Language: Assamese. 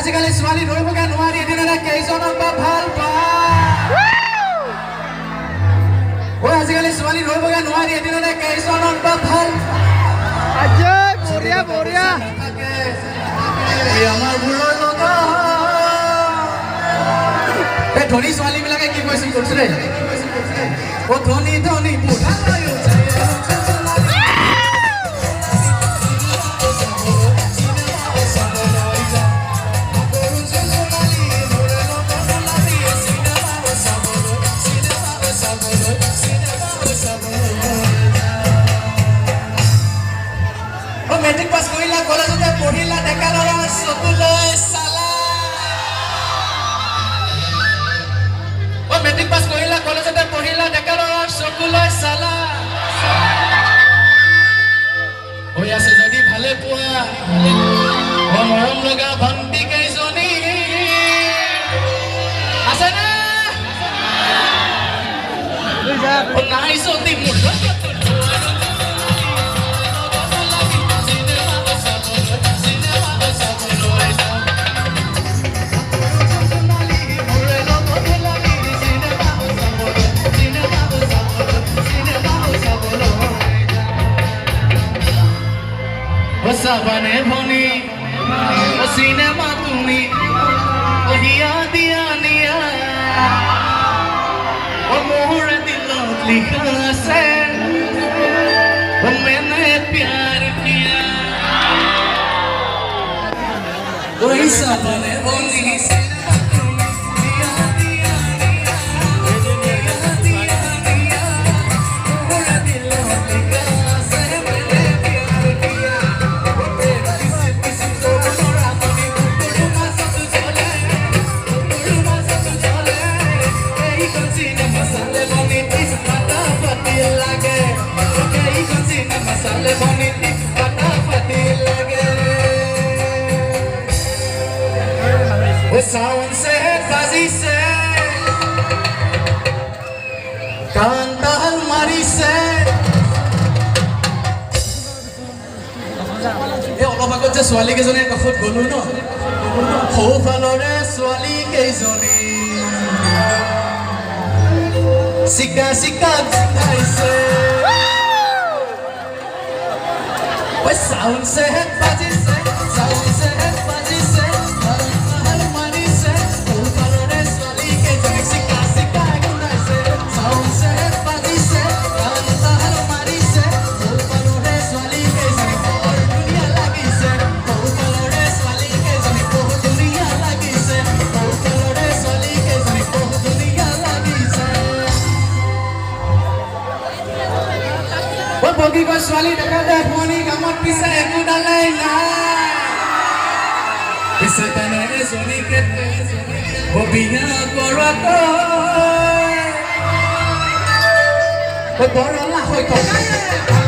আজিকালি ছোৱালী ধৰিবগে নোৱাৰি এদিনতে কেইজনক বা ভাল পায় আজিকালি ছোৱালী ধৰিবগে নোৱাৰি এদিনতে কেইজনক বা ভাল পায় বঢ়িয়া আমাৰ বুঢ়ৰ লগত এই ধনী ছোৱালীবিলাকে কি কৈছিল কৰিছে দেই অ ধনী ধনী বুঢ়া মেট্ৰিক পাছ কৰিলা কলেজতে পঢ়িলা ডেকা ল'ৰা চকুলৈ চালা মেট্ৰিক পাছ কৰিলা কলেজতে পঢ়িলা ডেকা ল'ৰা চকুলৈ চালা হৈ আছে যদি ভালে পোৱা মৰম লগা ভণ্টি কেইজনী আছে নে নাই যদি মোৰ Sabane boni, o cinema tumi, o hiya diya, o mohur dilot likha se, o maine pyar kiya. O sabane boni. Sawan se bazi se kanta almari se e olop agot je swali kejone kafot golu no ho falore swali kejone sika sika gaise we sawan se bazi se sawan se bazi se Bogi ko swali dekade phoni gamot pise eku dalai na pise tane zoni kete obiya korato বৰ ৰঙা হৈ থকা